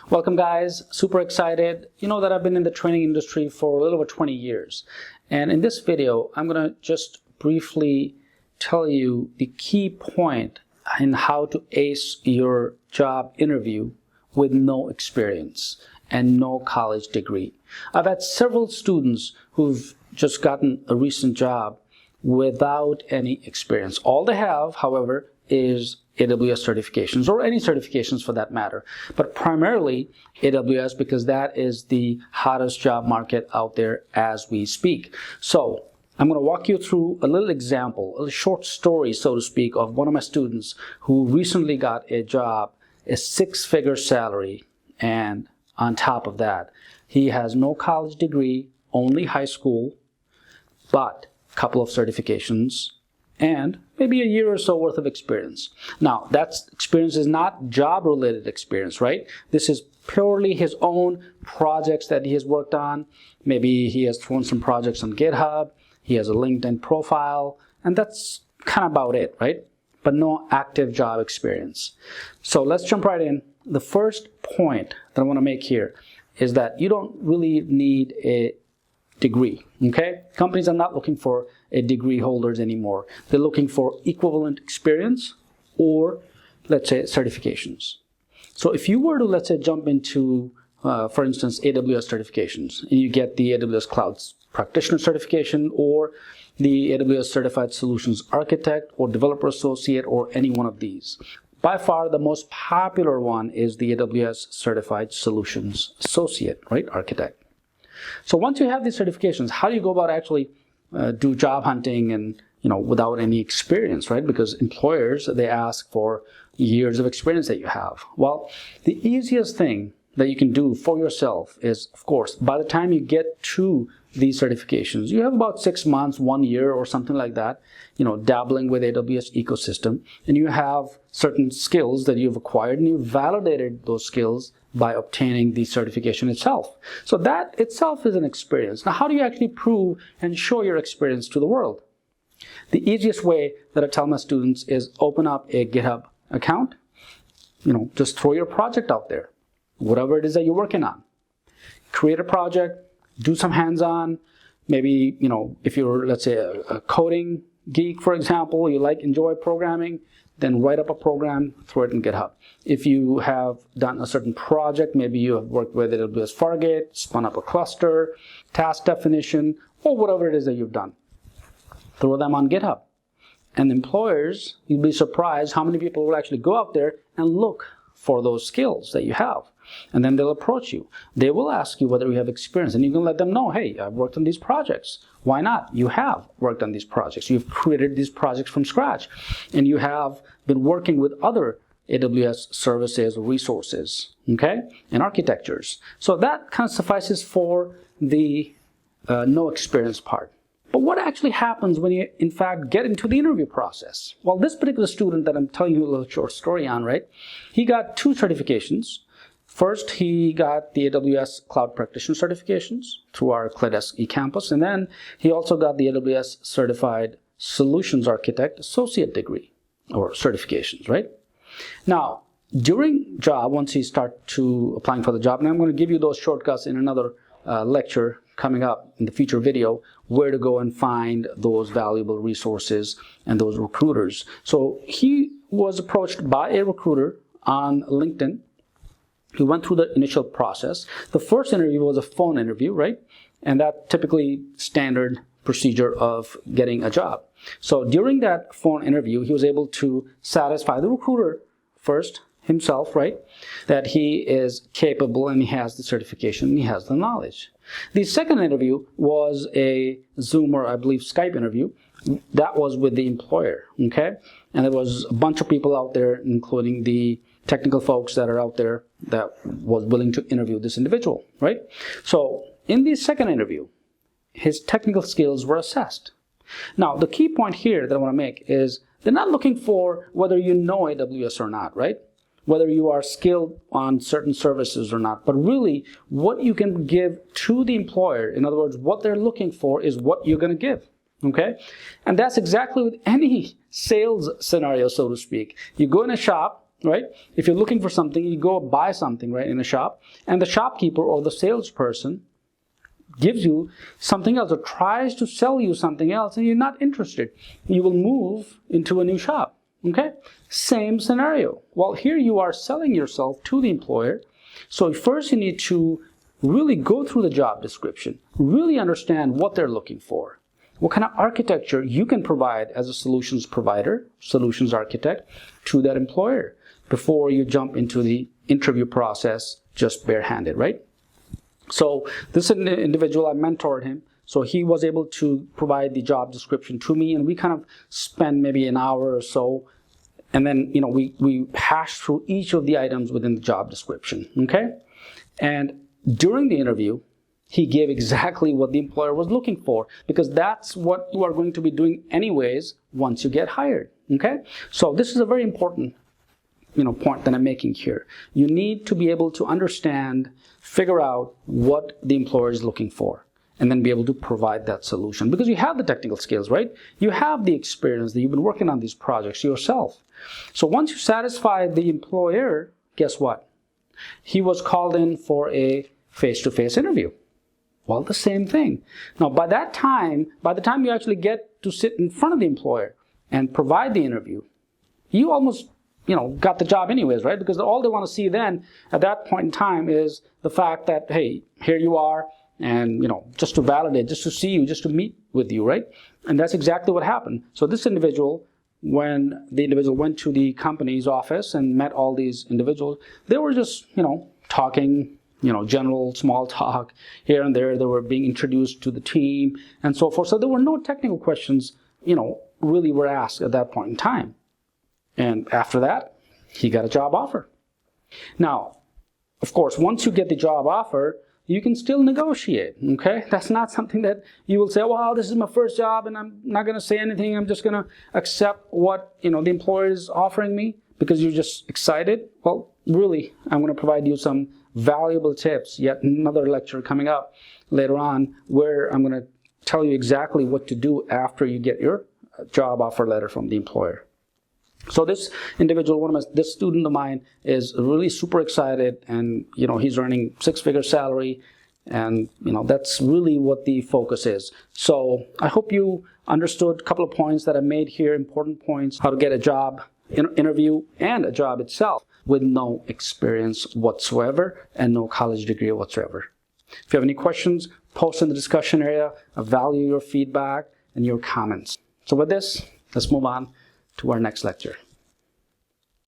Welcome guys, super excited. You know that I've been in the training industry for a little over 20 years. And in this video, I'm going to just briefly tell you the key point in how to ace your job interview with no experience and no college degree. I've had several students who've just gotten a recent job without any experience. All they have, however, is AWS certifications, or any certifications for that matter, but primarily AWS because that is the hottest job market out there as we speak. So I'm going to walk you through a little example, a short story, so to speak, of one of my students who recently got a job, a six-figure salary, and on top of that, he has no college degree, only high school, but a couple of certifications, and maybe a year or so worth of experience. Now, that experience is not job-related experience, right? This is purely his own projects that he has worked on. Maybe he has thrown some projects on GitHub, he has a LinkedIn profile, and that's kind of about it, right? But no active job experience. So let's jump right in. The first point that I want to make here is that you don't really need a degree, okay? Companies are not looking for a degree holders anymore. They're looking for equivalent experience or, let's say, certifications. So if you were to, let's say, jump into, for instance, AWS certifications, and you get the AWS Cloud Practitioner certification or the AWS Certified Solutions Architect or Developer Associate or any one of these. By far, the most popular one is the AWS Certified Solutions Associate, right? Architect. So once you have these certifications, how do you go about actually do job hunting and, without any experience, right? Because employers, they ask for years of experience that you have. Well, the easiest thing that you can do for yourself is, of course, by the time you get to these certifications, you have about 6 months, 1 year or something like that, dabbling with AWS ecosystem, and you have certain skills that you've acquired and you've validated those skills by obtaining the certification itself. So that itself is an experience. Now, how do you actually prove and show your experience to the world? The easiest way that I tell my students is open up a GitHub account. Just throw your project out there, whatever it is that you're working on. Create a project, do some hands-on. Maybe, if you're, let's say, a coding geek, for example, you enjoy programming, then write up a program, throw it in GitHub. If you have done a certain project, maybe you have worked with AWS Fargate, spun up a cluster, task definition, or whatever it is that you've done, throw them on GitHub. And employers, you'll be surprised how many people will actually go out there and look for those skills that you have. And then they'll approach you. They will ask you whether you have experience, and you can let them know, hey, I've worked on these projects. Why not? You have worked on these projects. You've created these projects from scratch, and you have been working with other AWS services or resources, okay, and architectures. So that kind of suffices for the no experience part. But what actually happens when you, in fact, get into the interview process? Well, this particular student that I'm telling you a little short story on, right, he got 2 certifications. First, he got the AWS Cloud Practitioner certifications through our ClayDesk eCampus, and then he also got the AWS Certified Solutions Architect Associate degree, or certifications, right? Now, during job, once he starts to applying for the job, and I'm going to give you those shortcuts in another lecture coming up in the future video, where to go and find those valuable resources and those recruiters. So he was approached by a recruiter on LinkedIn. He went through the initial process. The first interview was a phone interview, right? And that typically standard procedure of getting a job. So during that phone interview, he was able to satisfy the recruiter first himself, right? That he is capable and he has the certification and he has the knowledge. The second interview was a Zoom or I believe Skype interview. That was with the employer, okay? And there was a bunch of people out there, including the technical folks that are out there that was willing to interview this individual, right? So in the second interview, his technical skills were assessed. Now, the key point here that I want to make is they're not looking for whether you know AWS or not, right? Whether you are skilled on certain services or not, but really what you can give to the employer. In other words, what they're looking for is what you're going to give, okay? And that's exactly with any sales scenario, so to speak. You go in a shop, right? If you're looking for something, you go buy something, right, in a shop, and the shopkeeper or the salesperson gives you something else or tries to sell you something else and you're not interested. You will move into a new shop, okay? Same scenario. Well, here you are selling yourself to the employer. So first you need to really go through the job description, really understand what they're looking for, what kind of architecture you can provide as a solutions provider, solutions architect to that employer before you jump into the interview process just barehanded, right? So this individual, I mentored him, so he was able to provide the job description to me, and we kind of spent maybe an hour or so, and then we hashed through each of the items within the job description, okay? And during the interview, he gave exactly what the employer was looking for, because that's what you are going to be doing anyways once you get hired, okay? So this is a very important point that I'm making here. You need to be able to understand, figure out what the employer is looking for, and then be able to provide that solution. Because you have the technical skills, right? You have the experience that you've been working on these projects yourself. So once you satisfy the employer, guess what? He was called in for a face-to-face interview. Well, the same thing. Now, by the time you actually get to sit in front of the employer and provide the interview, you almost got the job anyways, right? Because all they want to see then at that point in time is the fact that, hey, here you are, and just to validate, just to see you, just to meet with you, right? And that's exactly what happened. So this individual, when the individual went to the company's office and met all these individuals, they were just, talking, general small talk here and there. They were being introduced to the team and so forth. So there were no technical questions, really were asked at that point in time. And after that, he got a job offer. Now, of course, once you get the job offer, you can still negotiate, okay? That's not something that you will say, well, this is my first job and I'm not going to say anything. I'm just going to accept what, the employer is offering me because you're just excited. Well, really, I'm going to provide you some valuable tips. Yet another lecture coming up later on where I'm going to tell you exactly what to do after you get your job offer letter from the employer. So this individual, this student of mine is really super excited, and he's earning six-figure salary, and that's really what the focus is. So I hope you understood a couple of points that I made here, important points, how to get a job interview and a job itself with no experience whatsoever and no college degree whatsoever. If you have any questions, post in the discussion area. I value your feedback and your comments. So with this, let's move on to our next lecture.